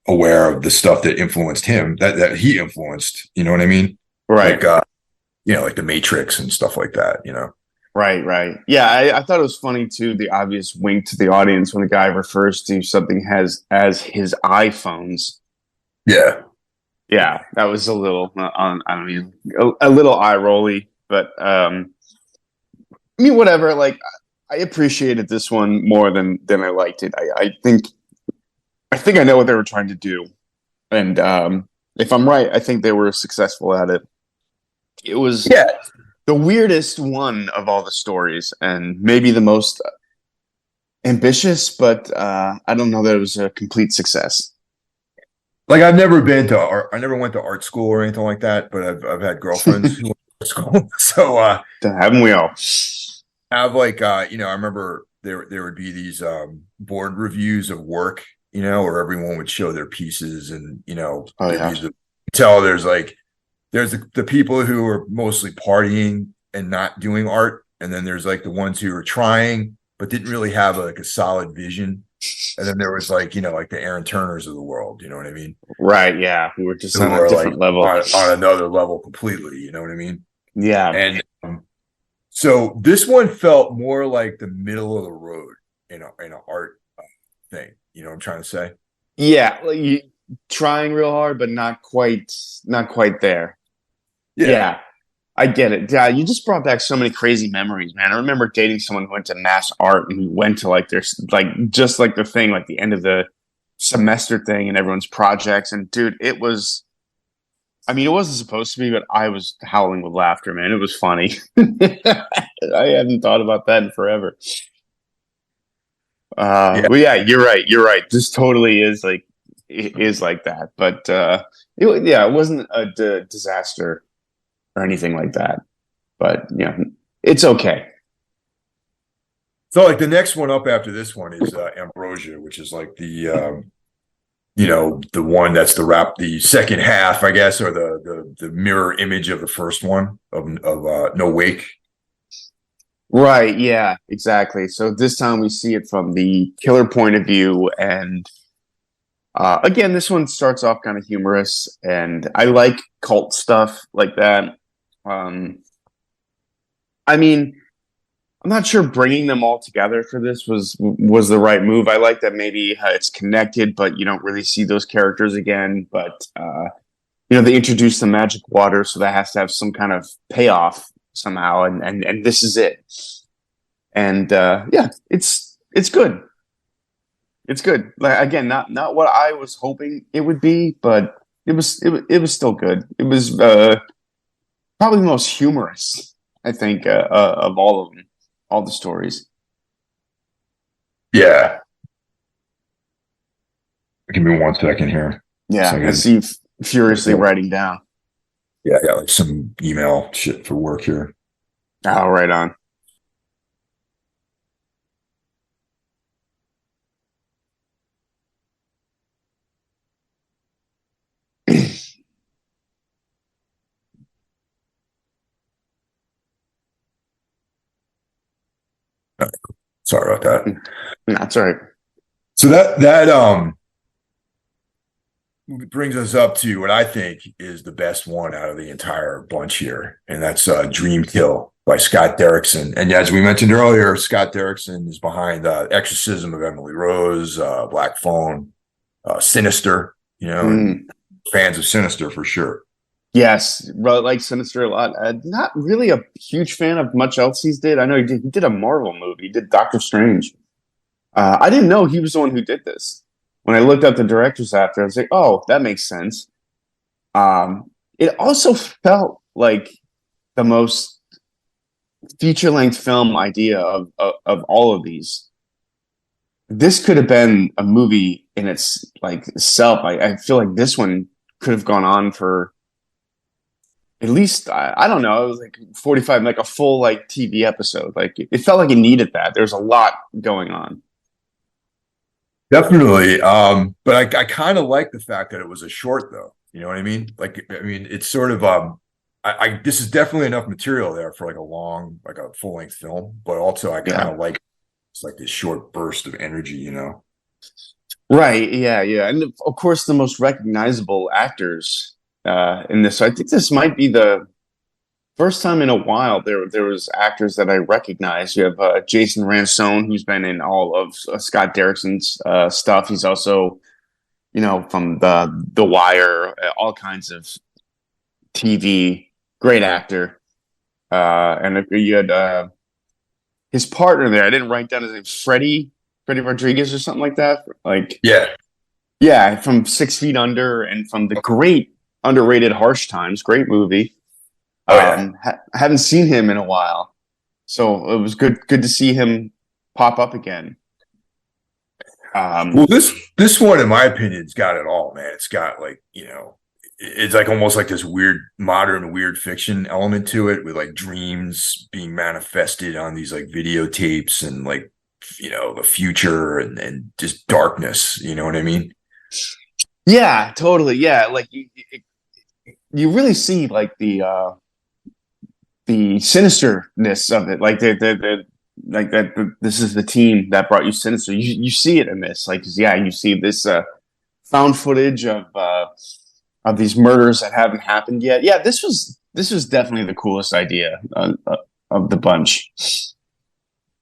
aware of the stuff that influenced him, that he influenced. You know what I mean? Right. Like, like the Matrix and stuff like that. Right. Yeah, I thought it was funny too. The obvious wink to the audience when the guy refers to something as his iPhones. Yeah, that was a little. A little eye rolly, but I mean, whatever. Like, I appreciated this one more than I liked it. I think I know what they were trying to do, and if I'm right, I think they were successful at it. It was the weirdest one of all the stories, and maybe the most ambitious. But I don't know that it was a complete success. Like I never went to art school or anything like that, but I've had girlfriends who went to school, so haven't we all? Have like I remember there would be these board reviews of work where everyone would show their pieces, and Oh there'd yeah. be there's the people who are mostly partying and not doing art, and then there's like the ones who are trying but didn't really have like a solid vision. And then there was like like the Aaron Turners of the world, you know what I mean? Right. Yeah. We were just Who on a are like different level. on another level completely, you know what I mean? Yeah. And so this one felt more like the middle of the road in an art thing. You know what I'm trying to say? Yeah. Like you trying real hard, but not quite there. Yeah. Yeah. I get it. Yeah, you just brought back so many crazy memories, man. I remember dating someone who went to mass art and who went to like their like just like the thing, like the end of the semester thing and everyone's projects. And dude, it was I mean, it wasn't supposed to be, but I was howling with laughter, man. It was funny. I hadn't thought about that in forever. Yeah. But yeah, you're right. You're right. This totally is like it is like that. But yeah, it wasn't a disaster or anything like that. But it's okay. So like the next one up after this one is Ambrosia, which is like the one that's the second half, I guess, or the mirror image of the first one of No Wake. Right, yeah, exactly. So this time we see it from the killer point of view, and again, this one starts off kind of humorous, and I like cult stuff like that. I mean, I'm not sure bringing them all together for this was the right move. I like that maybe it's connected, but you don't really see those characters again. But they introduce the magic water, so that has to have some kind of payoff somehow, and this is it. And yeah, it's good. It's good. Like again, not what I was hoping it would be, but it was still good. It was probably the most humorous, I think, of all of them, all the stories. Yeah. Give me 1 second here. Yeah, I see furiously writing down. Yeah, I got like some email shit for work here. Oh, right on. Sorry about that. That's all right. So that brings us up to what I think is the best one out of the entire bunch here, and that's Dream Kill by Scott Derrickson. And as we mentioned earlier, Scott Derrickson is behind Exorcism of Emily Rose, Black Phone, Sinister, and fans of Sinister for sure. Yes, like Sinister a lot. Not really a huge fan of much else he's did. I know he did a Marvel movie. He did Doctor Strange. I didn't know he was the one who did this. When I looked up the directors after, I was like, oh, that makes sense. It also felt like the most feature-length film idea of all of these. This could have been a movie in its like self. I feel like this one could have gone on for at least I don't know. It was like 45, like a full like TV episode. Like it felt like it needed that. There's a lot going on. Definitely. But I kind of like the fact that it was a short though. You know what I mean? Like, I mean, it's sort of this is definitely enough material there for like a full length film, but also I kind of like it's like this short burst of energy, Right. Yeah. Yeah. And of course, the most recognizable actors in this. So I think this might be the first time in a while there was actors that I recognized. You have Jason Ransone, who's been in all of Scott Derrickson's stuff. He's also, from the Wire, all kinds of TV. Great actor. And you had his partner there. I didn't write down his name. Freddie Rodriguez or something like that. Like yeah, from 6 Feet Under and from the great underrated Harsh Times. Great movie. Haven't seen him in a while, so it was good to see him pop up again. Well, this one, in my opinion, it's got it all, man. It's got like it's like almost like this weird modern weird fiction element to it, with like dreams being manifested on these like videotapes and like the future and just darkness. You know what I mean? Yeah, totally. Yeah, like you really see like the sinisterness of it, like the like that. This is the team that brought you Sinister. You see it in this, like, yeah, you see this found footage of these murders that haven't happened yet. Yeah, this was definitely the coolest idea of the bunch.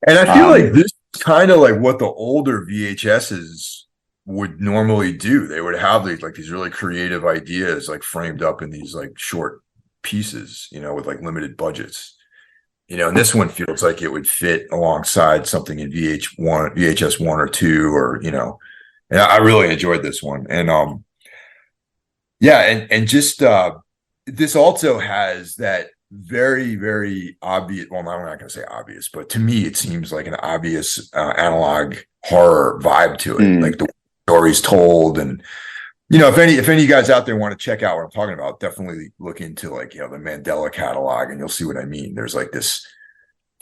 And I feel like this is kind of like what the older VHSs would normally do. They would have these really creative ideas like framed up in these like short pieces, with like limited budgets. And this one feels like it would fit alongside something in VHS 1 or 2, or and I really enjoyed this one. And and just this also has that very, very obvious, well, I'm not going to say obvious, but to me it seems like an obvious analog horror vibe to it. Like the stories told, and if any of you guys out there want to check out what I'm talking about, definitely look into the Mandela catalog, and you'll see what I mean. There's like this,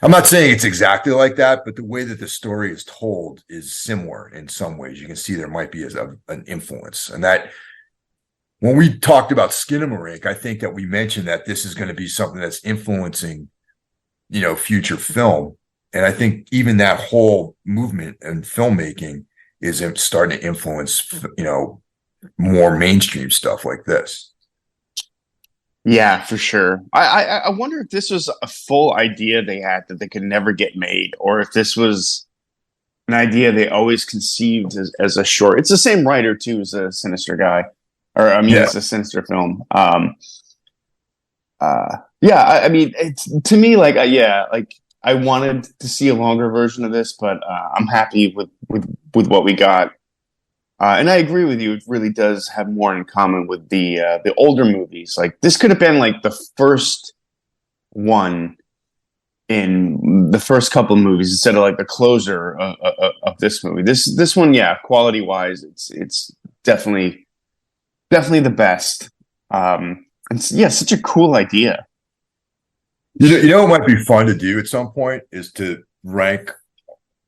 I'm not saying it's exactly like that, but the way that the story is told is similar in some ways. You can see there might be an influence. And that when we talked about Skinamarink, I think that we mentioned that this is going to be something that's influencing, future film. And I think even that whole movement and filmmaking is starting to influence, more mainstream stuff like this. Yeah, for sure. I wonder if this was a full idea they had that they could never get made, or if this was an idea they always conceived as a short. It's the same writer too as a Sinister guy, or I mean, it's a Sinister film. I mean, to me, like, like I wanted to see a longer version of this, but I'm happy with what we got. And I agree with you. It really does have more in common with the older movies. Like, this could have been like the first one in the first couple of movies instead of like the closer of this movie. This one, yeah, quality wise, it's definitely the best. And yeah, such a cool idea. What might be fun to do at some point is to rank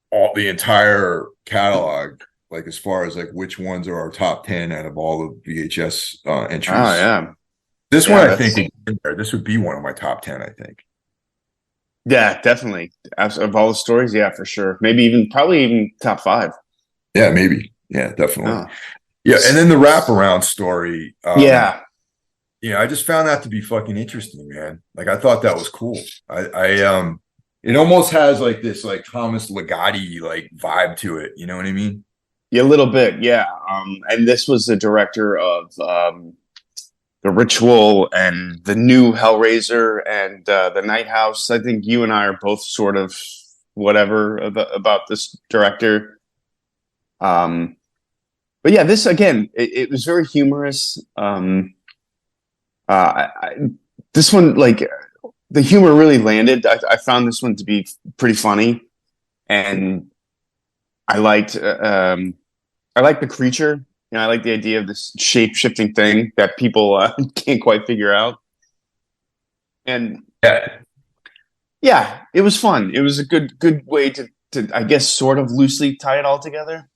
the entire catalog, like as far as like which ones are our top 10 out of all the VHS entries. Oh yeah, this one I think this would be one of my top 10. I think. Yeah, definitely. Of all the stories, yeah, for sure. Probably even top 5. Yeah, maybe. Yeah, definitely. Oh. Yeah, and then the wraparound story. I just found that to be fucking interesting, man. Like, I thought that was cool. It almost has like this like Thomas Ligotti like vibe to it. You know what I mean? Yeah, a little bit, yeah. And this was the director of The Ritual and the new Hellraiser and The Night House. I think you and I are both sort of whatever about this director. But yeah, this again, it was very humorous. This one, like, the humor really landed. I found this one to be pretty funny, and I liked the creature. I like the idea of this shape-shifting thing that people can't quite figure out. And yeah, it was fun. It was a good way to I guess sort of loosely tie it all together.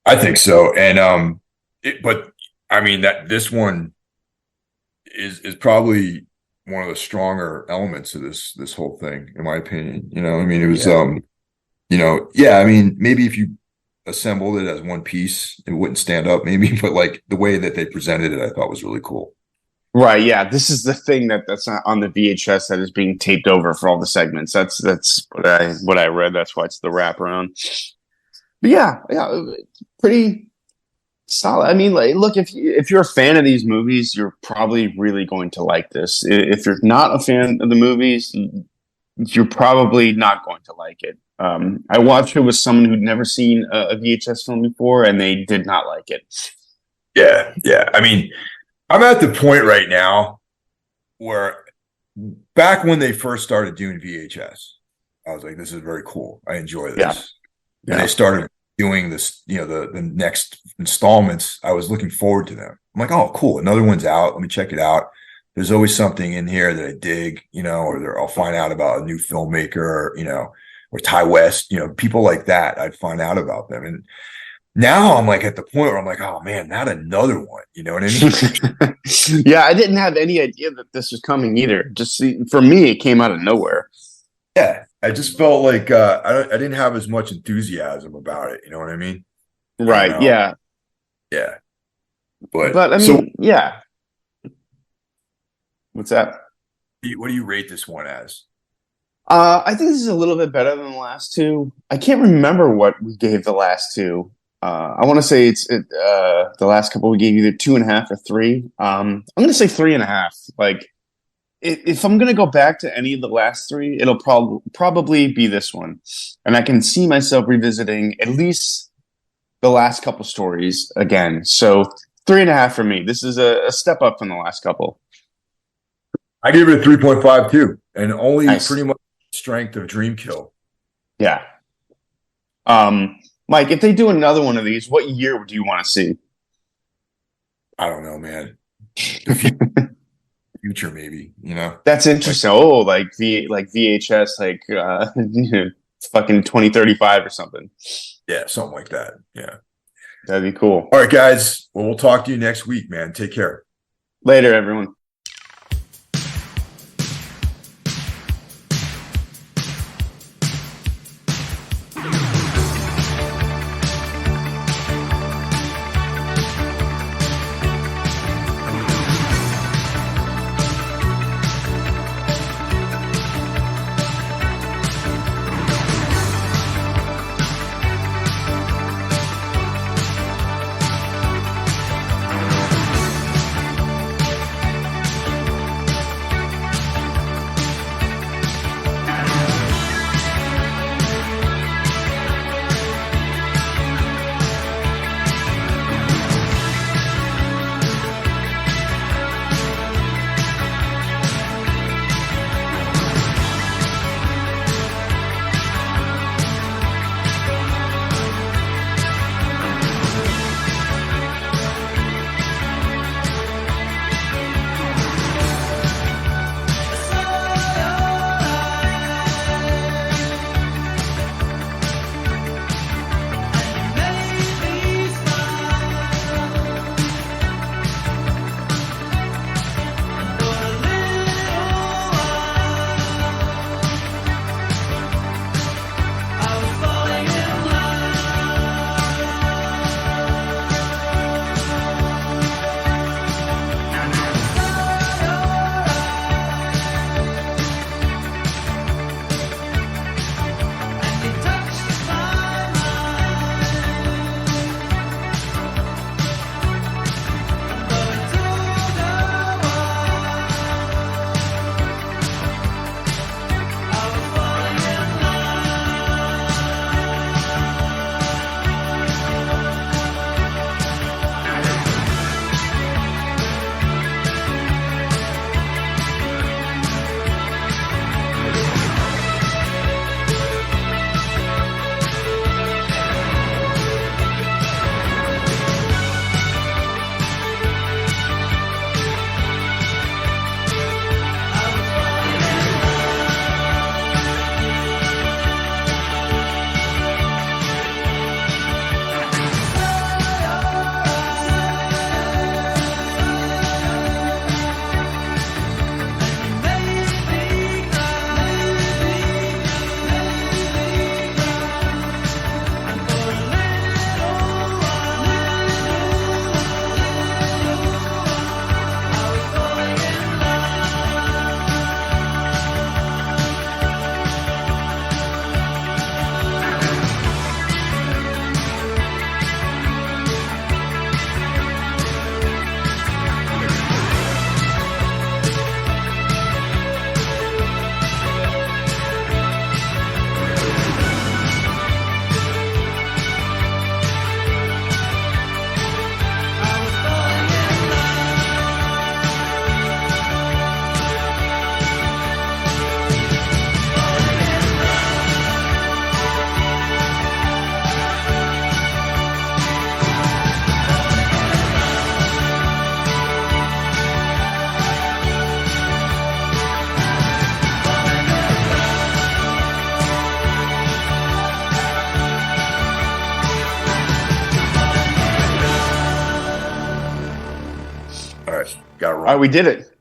I think so. And but I mean that this one is probably one of the stronger elements of this whole thing, in my opinion. I mean, it was I mean, maybe if you assembled it as one piece, it wouldn't stand up, maybe, but like the way that they presented it, I thought was really cool. Right, yeah. This is the thing that's not on the VHS that is being taped over for all the segments. That's what I read. That's why it's the wraparound. But yeah, pretty solid. I mean, like, look, if you're a fan of these movies, you're probably really going to like this. If you're not a fan of the movies, you're probably not going to like it. I watched it with someone who'd never seen a VHS film before, and they did not like it. Yeah. I mean, I'm at the point right now where back when they first started doing VHS, I was like, this is very cool. I enjoy this. Yeah. And they started doing this, the next installments. I was looking forward to them. I'm like, oh, cool. Another one's out. Let me check it out. There's always something in here that I dig, or I'll find out about a new filmmaker, or Ty West, people like that. I'd find out about them. And now I'm like at the point where I'm like, oh man, not another one. You know what I mean? Yeah, I didn't have any idea that this was coming either. For me, it came out of nowhere. Yeah, I just felt like I didn't have as much enthusiasm about it. You know what I mean? Right. Yeah. Yeah. But I mean, yeah. What's that? What do you rate this one as? I think this is a little bit better than the last two. I can't remember what we gave the last two. I want to say the last couple we gave either 2.5 or 3. I'm going to say 3.5. Like, if I'm going to go back to any of the last 3, it'll probably be this one. And I can see myself revisiting at least the last couple stories again. So 3.5 for me. This is a step up from the last couple. I give it a 3.5 too, and only Nice. pretty much strength of Dreamkill. Yeah. Mike, if they do another one of these, what year do you want to see? I don't know, man. Future, maybe. That's interesting. Like VHS, fucking 2035 or something. Yeah, something like that. Yeah. That'd be cool. All right, guys. Well, we'll talk to you next week, man. Take care. Later, everyone. Got to All run. right, we did it.